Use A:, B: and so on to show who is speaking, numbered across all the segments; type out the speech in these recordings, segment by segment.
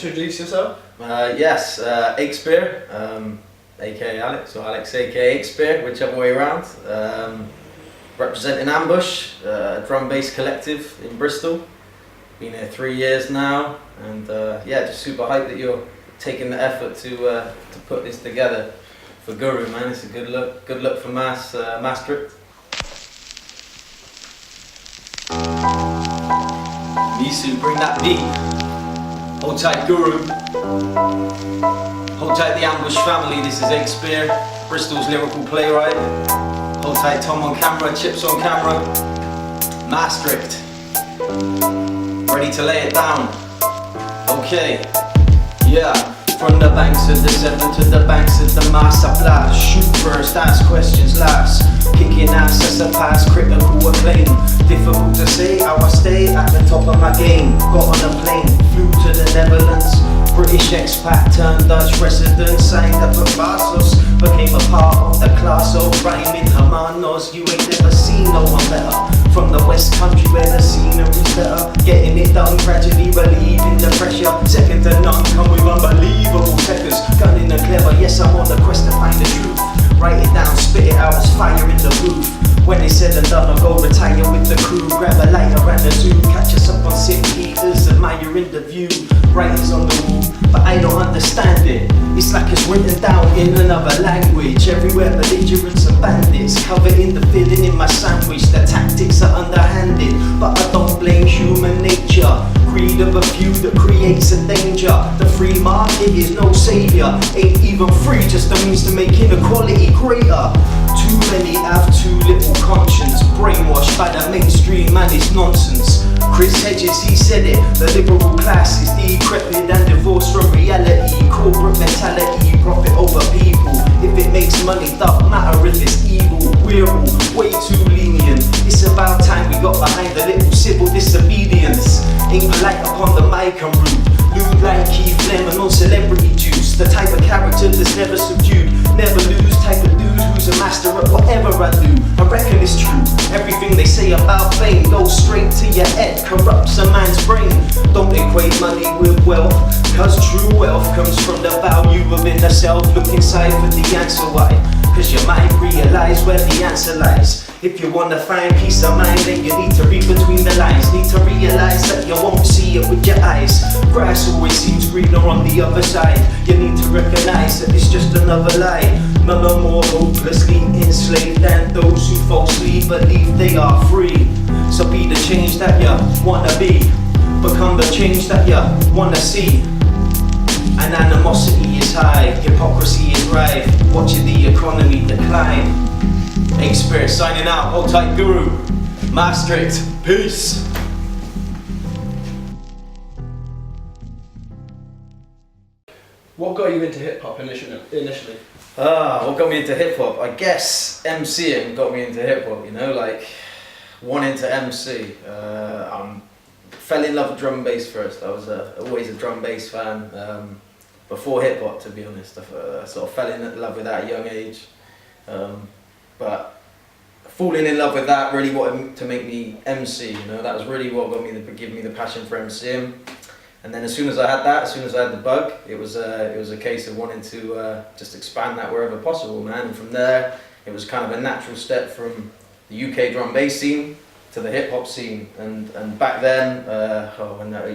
A: introduce yourself?
B: Yes, Akespeare, aka Alex, or Alex aka Akespeare, whichever way around. Representing Ambush, a drum bass collective in Bristol. Been here 3 years now, and yeah, just super hyped that you're taking the effort to put this together for Guru, man. It's a good look for Maastricht. Me.Su, bring that beat. Hold tight, Guru. Hold tight, the Ambush family. This is Akespeare, Bristol's lyrical playwright. Hold tight, Tom on camera, Chips on camera. Maastricht. Ready to lay it down. Okay. Yeah. From the banks of the Severn to the banks of the Maas, I blast. Shoot first, ask questions last. Kicking ass as I pass, critical acclaim. Difficult to say how I stay at the top of my game. Got on a plane, flew to the Netherlands. British expat turned Dutch resident. Signed up at Barlow, became a part of the class of rhyming hermanos. You ain't never seen no one better. From the West Country where the scenery's better. Getting it done, gradually relieving the pressure. Second to none, come with unbelievable checkers. Gunning and clever, yes I'm on the quest to find the truth. Write it down, spit it out, it's fire in the booth. When it's said and done, I'll go retire with the crew. Grab a lighter and a zoo, catch us up on St. Peter's, admiring the view. Writings on the wall, but I don't understand it. It's like it's written down in another language. Everywhere belligerents and bandits, covered in the filling in my sandwich. The tactics are underhanded, but I don't blame human nature. Greed of a few that creates a danger. The free market is no savior. Ain't even free, just a means to make inequality greater. Too many have too little conscience. Brainwashed by the mainstream, man, it's nonsense. Chris Hedges, he said it. The liberal class is decrepit and divorced from reality. Corporate mentality, profit over people. If it makes money, doesn't matter if it's evil. We're all way too lenient. It's about time we got behind a little civil disobedience. Ain't polite upon the mic and rude. Lewd like Keith Lemon on celebrity juice. The type of character that's never subdued. Never lose, type of dude who's a master at whatever I do. I reckon it's true. Everything they say about fame goes straight to your head, corrupts a man's brain. Don't equate money with wealth, cause true wealth comes from the value within the self. Look inside for the answer why, cause you might realize where the answer lies. If you wanna find peace of mind, then you need to read between the lines. Need to realize that you won't see it with your eyes. Grass always seems greener on the other side. You need to recognize that it's just another lie. None are more hopelessly enslaved than those who falsely believe they are free. So be the change that you wanna be. Become the change that you wanna see. And animosity is high, hypocrisy is rife. Watching the economy decline. Akespeare signing out, hold tight Guru. Maastricht, peace.
A: What got you into hip hop initially?
B: What got me into hip hop? I guess MCing got me into hip hop, you know, like wanting to MC. Fell in love with drum and bass first. I was always a drum and bass fan before hip hop, to be honest. I sort of fell in love with that at a young age. But falling in love with that really wanted to make me MC, you know, that was really what got me give me the passion for MCing. And then as soon as I had that, as soon as I had the bug, it was a case of wanting to just expand that wherever possible, man. And from there, it was kind of a natural step from the UK drum and bass scene to the hip hop scene. And back then,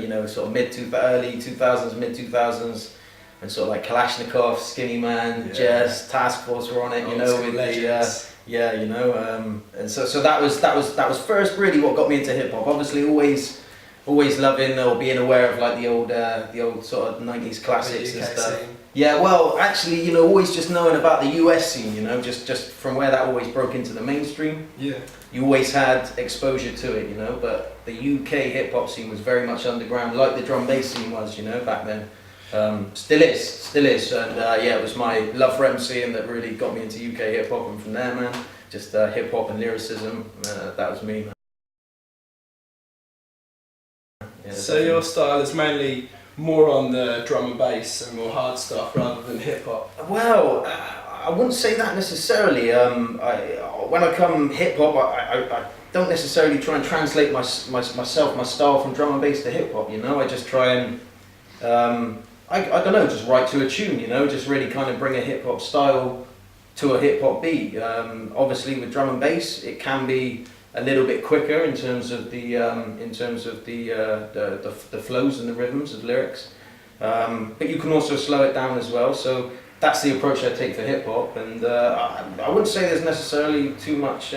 B: you know, sort of early 2000s, mid 2000s, and sort of like Kalashnikov, Skinny Man, Jazz, Task Force were on it, you know, with the yeah, you know, and so that was first really what got me into hip hop. Obviously, always loving or being aware of like the old sort of 90s classics and stuff. Scene. Yeah, well, actually, you know, always just knowing about the US scene, you know, just from where that always broke into the mainstream. Yeah. You always had exposure to it, you know, but the UK hip hop scene was very much underground, like the drum bass scene was, you know, back then. Still is, and yeah, it was my love for MCing that really got me into UK hip hop, and from there, man, just hip hop and lyricism, that was me, man. Yeah,
A: so definitely. Your style is mainly more on the drum and bass and more hard stuff rather than hip hop?
B: Well, I wouldn't say that necessarily. When I come hip hop, I don't necessarily try and translate my style from drum and bass to hip hop. You know, I just try and I don't know, just write to a tune, you know, just really kind of bring a hip hop style to a hip hop beat. Obviously with drum and bass, it can be a little bit quicker in terms of the flows and the rhythms of lyrics, but you can also slow it down as well. So that's the approach I take for hip hop, and I wouldn't say there's necessarily too much,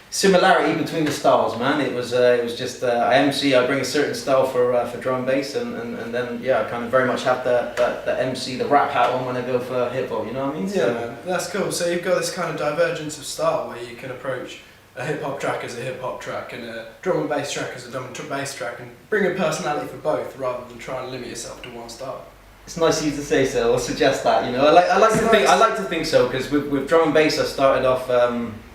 B: similarity between the styles, man. It was just I MC. I bring a certain style for drum and bass, and then I kind of very much have the MC, the rap hat on when I go for hip hop. You know what I mean?
A: Yeah, man, that's cool. So you've got this kind of divergence of style where you can approach a hip hop track as a hip hop track and a drum and bass track as a drum and bass track, and bring a personality for both rather than try and limit yourself to one style.
B: It's nice of you to say so, or suggest that. You know, I like to think so, because with drum and bass I started off.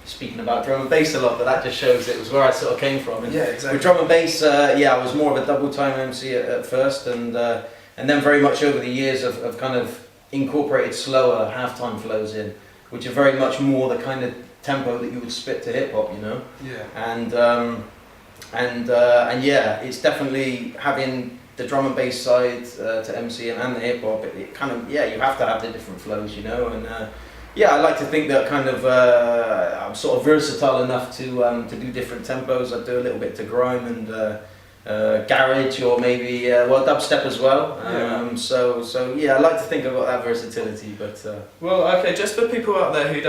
B: Speaking about drum and bass a lot, but that just shows it was where I sort of came from. And
A: yeah, exactly.
B: With drum and bass, I was more of a double time MC at first, and then very much over the years I've kind of incorporated slower halftime flows in, which are very much more the kind of tempo that you would spit to hip hop, you know.
A: Yeah.
B: And yeah, it's definitely having the drum and bass side to MC and the hip hop. It kind of, you have to have the different flows, you know. And I like to think that kind of I'm sort of versatile enough to do different tempos. I do a little bit to grime and garage, or maybe dubstep as well. So I like to think I've got that versatility. But
A: well, okay, just for people out there who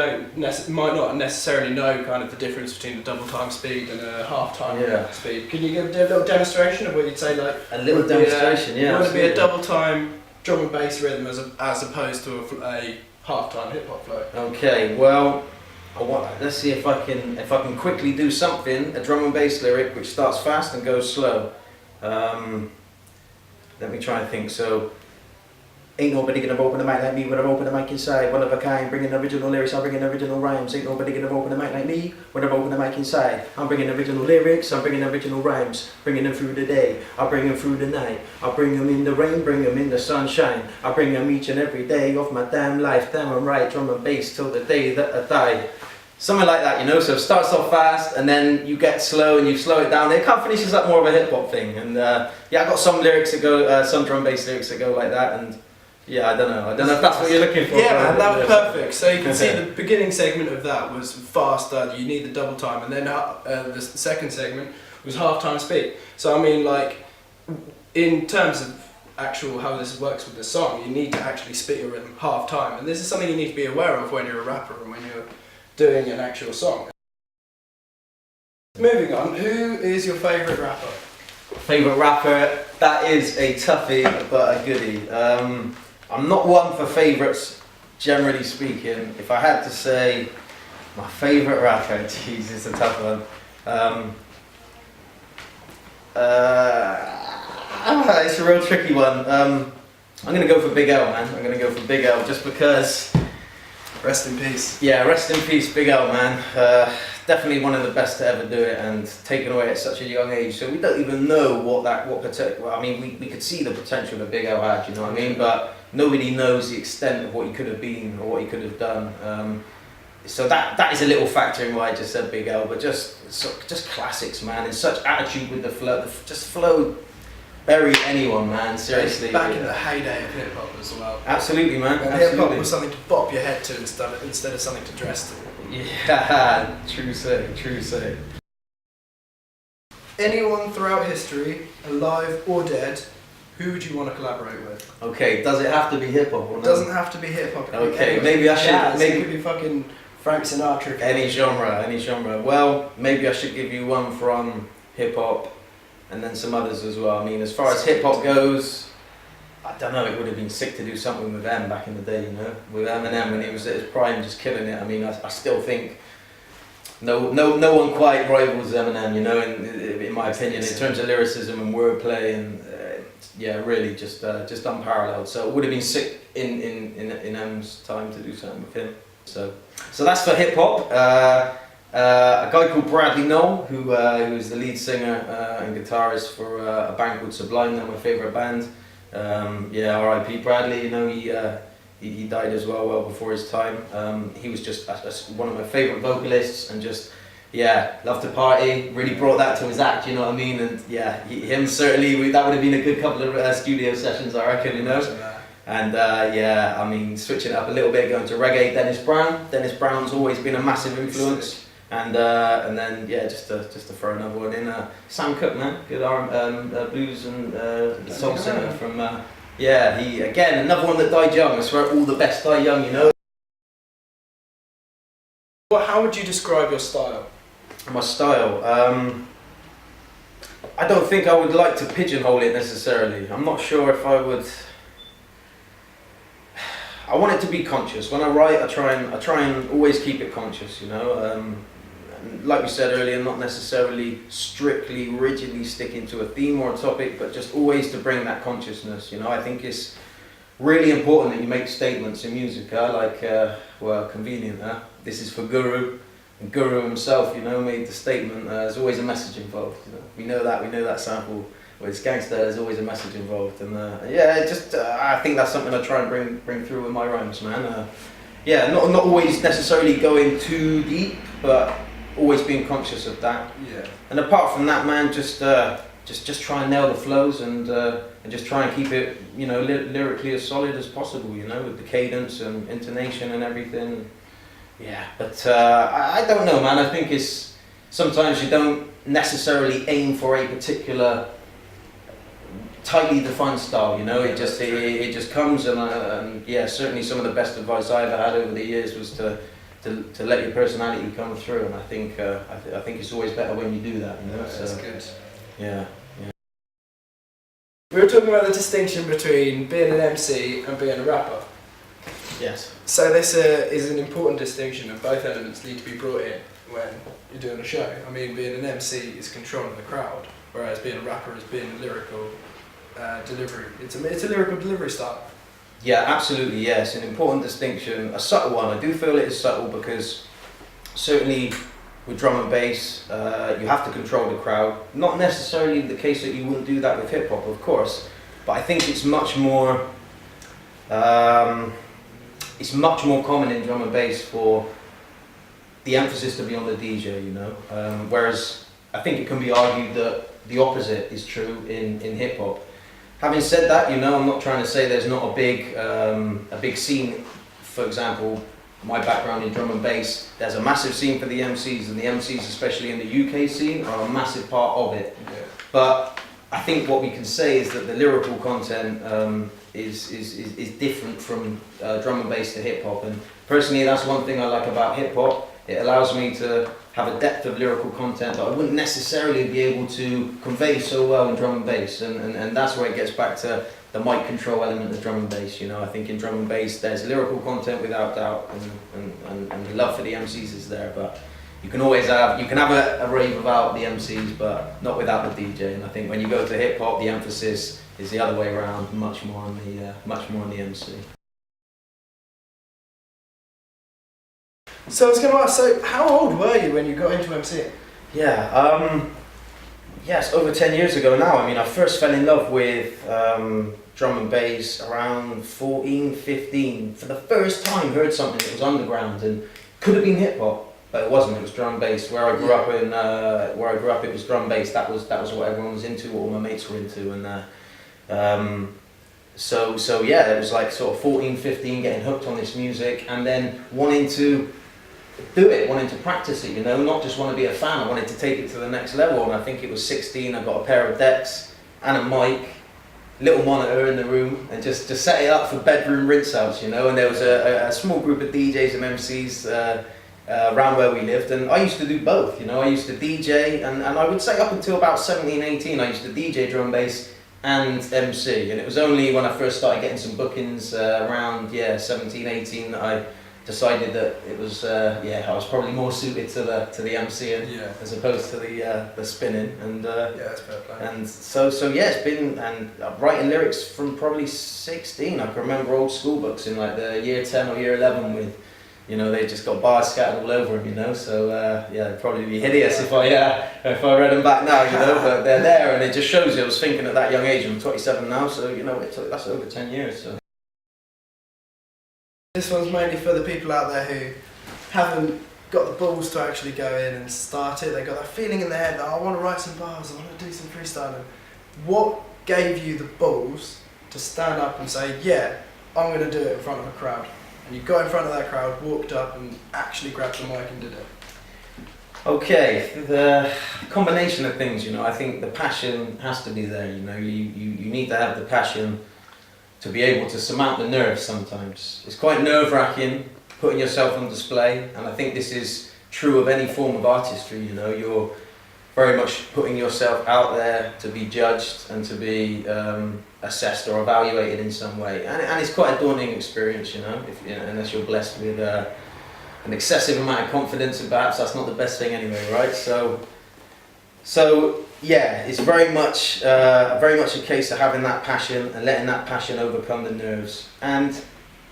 A: might not necessarily know kind of the difference between a double time speed and a half time speed, can you give a little demonstration of what you'd say, like
B: a little demonstration?
A: Would it be a double time drum and bass rhythm as opposed to a half-time hip-hop flow?
B: Okay, well, let's see if I can quickly do something, a drum and bass lyric which starts fast and goes slow. Let me try and think. So, ain't nobody gonna open the mic like me when I open the mic inside. One of a kind, bringing original lyrics, I'm bringing original rhymes. Ain't nobody gonna open the mic like me when I open the mic inside. I'm bringing original lyrics, I'm bringing original rhymes. Bringing them through the day, I bring them through the night. I bring them in the rain, bring them in the sunshine. I bring them each and every day of my damn life. Damn, I'm right, drum and bass till the day that I die. Something like that, you know. So it starts off fast, and then you get slow, and you slow it down. It kind of finishes up more of a hip hop thing. And I got some lyrics that go, some drum bass lyrics that go like that. And I don't know if that's what you're looking for.
A: Yeah, man, that was perfect. So you can see the beginning segment of that was faster. You need the double time, and then the second segment was half time speed. So I mean, like, in terms of actual how this works with the song, you need to actually spit your rhythm half time, and this is something you need to be aware of when you're a rapper and when you're doing an actual song. Moving on, who is your favourite rapper?
B: Favourite rapper? That is a toughie, but a goodie. I'm not one for favourites, generally speaking. If I had to say my favourite rapper, geez, it's a tough one. It's a real tricky one. I'm going to go for Big L, man. I'm going to go for Big L just because...
A: Rest in peace.
B: Yeah, rest in peace, Big L, man. Definitely one of the best to ever do it, and taken away at such a young age. So we don't even know what potential. Well, I mean, we could see the potential that Big L had, you know what I mean? But nobody knows the extent of what he could have been or what he could have done. So that is a little factor in why I just said Big L. But just classics, man. And such attitude with the flow. Just flow. Bury anyone, man. Seriously.
A: Back in the heyday of hip hop as well.
B: Absolutely, man.
A: And hip hop was something to bop your head to instead of something to dress to.
B: Yeah, true say.
A: Anyone throughout history, alive or dead, who would you want to collaborate with?
B: Okay, does it have to be hip hop or not?
A: It doesn't have to be hip hop.
B: Okay, maybe I should.
A: Maybe it could be fucking Frank Sinatra.
B: Any genre. Well, maybe I should give you one from hip hop. And then some others as well. I mean, as far as hip hop goes, I don't know. It would have been sick to do something with M back in the day, you know, with Eminem when he was at his prime, just killing it. I mean, I still think no one quite rivals Eminem, you know, in my opinion, in terms of lyricism and wordplay, and really just unparalleled. So it would have been sick in M's time to do something with him. So that's for hip hop. A guy called Bradley Knoll, who is the lead singer and guitarist for a band called Sublime. They're my favourite band. R.I.P. Bradley. You know, he died as well before his time. He was just one of my favourite vocalists, and just yeah, loved to party, really brought that to his act, you know what I mean? And yeah, him certainly, that would have been a good couple of studio sessions, I reckon, you know? And yeah, I mean, switching it up a little bit, going to reggae, Dennis Brown. Dennis Brown's always been a massive influence. And then, yeah, just to throw another one in, Sam Cooke, man, good blues and soul singer from, yeah, he, again, another one that died young. I swear all the best die young, you know?
A: How would you describe your style?
B: My style? I don't think I would like to pigeonhole it necessarily. I'm not sure if I would. I want it to be conscious. When I write, I try and always keep it conscious, you know? Like we said earlier, not necessarily strictly, rigidly sticking to a theme or a topic, but just always to bring that consciousness, you know? I think it's really important that you make statements in music, well, convenient, This is for Guru, and Guru himself, you know, made the statement, there's always a message involved, you know? We know that sample, where it's gangster, there's always a message involved, and yeah, I think that's something I try and bring through with my rhymes, man. Yeah, not always necessarily going too deep, but always being conscious of that.
A: Yeah.
B: And apart from that, man, just try and nail the flows and just try and keep it, you know, lyrically as solid as possible, you know, with the cadence and intonation and everything. Yeah, but I don't know, man. I think it's sometimes you don't necessarily aim for a particular tightly defined style, you know. It just comes, and yeah, certainly some of the best advice I ever had over the years was to let your personality come through, and I think it's always better when you do that, you know.
A: Yeah, that's good.
B: Yeah.
A: We were talking about the distinction between being an MC and being a rapper.
B: Yes.
A: So this is an important distinction, and both elements need to be brought in when you're doing a show. I mean, being an MC is controlling the crowd, whereas being a rapper is being lyrical delivery. It's a lyrical delivery style.
B: Yeah, absolutely. Yes, an important distinction, a subtle one. I do feel it is subtle because certainly with drum and bass, you have to control the crowd. Not necessarily the case that you wouldn't do that with hip hop, of course, but I think it's much more. It's much more common in drum and bass for the emphasis to be on the DJ, you know. Whereas I think it can be argued that the opposite is true in hip hop. Having said that, you know, I'm not trying to say there's not a big scene. For example, my background in drum and bass, there's a massive scene for the MCs, and the MCs, especially in the UK scene, are a massive part of it.
A: Yeah.
B: But I think what we can say is that the lyrical content is different from drum and bass to hip hop. And personally, that's one thing I like about hip hop. It allows me to have a depth of lyrical content that I wouldn't necessarily be able to convey so well in drum and bass, and that's where it gets back to the mic control element of drum and bass. You know, I think in drum and bass there's lyrical content without doubt, and the love for the MCs is there, but you can have a rave about the MCs, but not without the DJ. And I think when you go to hip hop, the emphasis is the other way around, much more on the MC.
A: So I was going to ask, so how old were you when you got into MCing?
B: Yeah, yes, over 10 years ago now. I mean, I first fell in love with drum and bass around 14, 15. For the first time, heard something that was underground and could have been hip hop, but it wasn't. It was drum bass. Where I grew up, it was drum bass. That was what everyone was into, what all my mates were into, and so yeah, it was like sort of 14, 15, getting hooked on this music, and then wanting to do it, wanting to practice it, you know, not just want to be a fan, I wanted to take it to the next level. And I think it was 16, I got a pair of decks and a mic, little monitor in the room, and just set it up for bedroom rinse outs, you know. And there was a small group of DJs and MCs around where we lived, and I used to do both, you know. I used to DJ, and I would say up until about 17, 18, I used to DJ drum bass and MC, and it was only when I first started getting some bookings around 17, 18 that I decided that it was I was probably more suited to the MCing as opposed to the spinning, and
A: that's fair play.
B: And so it's been, and writing lyrics from probably 16. I can remember old school books in like the year 10 or year 11 with, you know, they just got bars scattered all over them, you know. So it'd probably be hideous if I read them back now, you know. But they're there, and it just shows you. I was thinking at that young age. I'm 27 now, so you know, that's over 10 years. So.
A: This one's mainly for the people out there who haven't got the balls to actually go in and start it. They got that feeling in their head that I want to write some bars, I want to do some freestyling. What gave you the balls to stand up and say, yeah, I'm going to do it in front of a crowd? And you got in front of that crowd, walked up and actually grabbed the mic and did it.
B: Okay, the combination of things, you know, I think the passion has to be there, you know, you need to have the passion to be able to surmount the nerves sometimes. It's quite nerve-wracking putting yourself on display, and I think this is true of any form of artistry, you know, you're very much putting yourself out there to be judged and to be assessed or evaluated in some way, and it's quite a daunting experience, you know, unless you're blessed with an excessive amount of confidence, and perhaps that's not the best thing anyway, right? So yeah, it's very much a case of having that passion and letting that passion overcome the nerves, and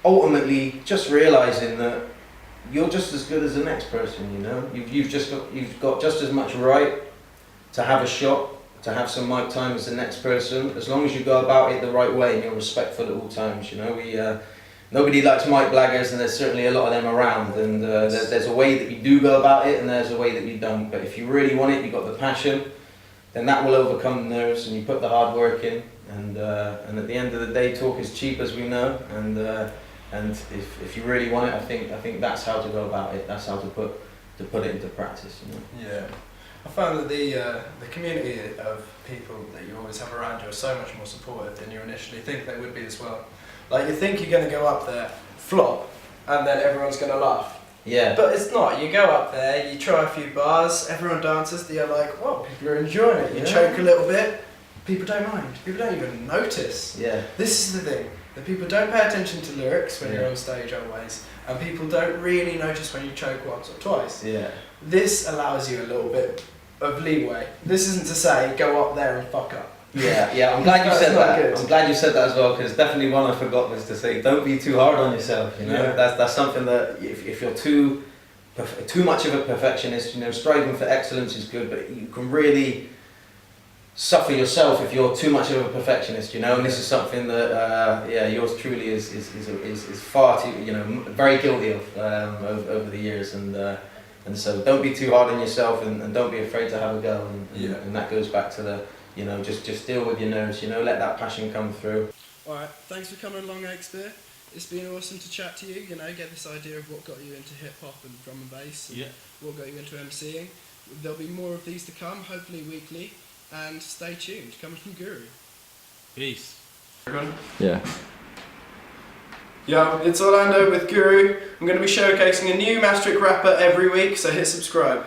B: ultimately just realizing that you're just as good as the next person, you know. You've got just as much right to have a shot, to have some mic time as the next person, as long as you go about it the right way and you're respectful at all times, you know. Nobody likes mic blaggers, and there's certainly a lot of them around, and there's a way that you do go about it and there's a way that you don't, but if you really want it, you've got the passion, then that will overcome the nerves, and you put the hard work in, and at the end of the day, talk is cheap, as we know, and if you really want it, I think that's how to go about it, that's how to put it into practice, you know.
A: Yeah. I found that the community of people that you always have around you are so much more supportive than you initially think they would be as well. Like, you think you're going to go up there, flop, and then everyone's going to laugh.
B: Yeah.
A: But it's not. You go up there, you try a few bars, everyone dances, you're like, whoa, people are enjoying it. You choke a little bit, people don't mind. People don't even notice.
B: Yeah.
A: This is the thing, that people don't pay attention to lyrics when you're on stage always, and people don't really notice when you choke once or twice.
B: Yeah.
A: This allows you a little bit of leeway. This isn't to say, go up there and fuck up.
B: Yeah, I'm glad you said that.
A: Good.
B: I'm glad you said that as well, because definitely one I forgot was to say, don't be too hard on yourself. You know, that's something that if you're too much of a perfectionist, you know, striving for excellence is good, but you can really suffer yourself if you're too much of a perfectionist. You know, and this is something that yours truly is far too, you know, very guilty of over the years, and so don't be too hard on yourself, and don't be afraid to have a go, and that goes back to the, you know, just deal with your nerves, you know, let that passion come through.
A: Alright, thanks for coming along, Akespeare. It's been awesome to chat to you, you know, get this idea of what got you into hip-hop and drum and bass, and what got you into MCing. There'll be more of these to come, hopefully weekly, and stay tuned, coming from Guru.
C: Peace.
A: Yeah, it's Orlando with Guru. I'm going to be showcasing a new Maastricht rapper every week, so hit subscribe.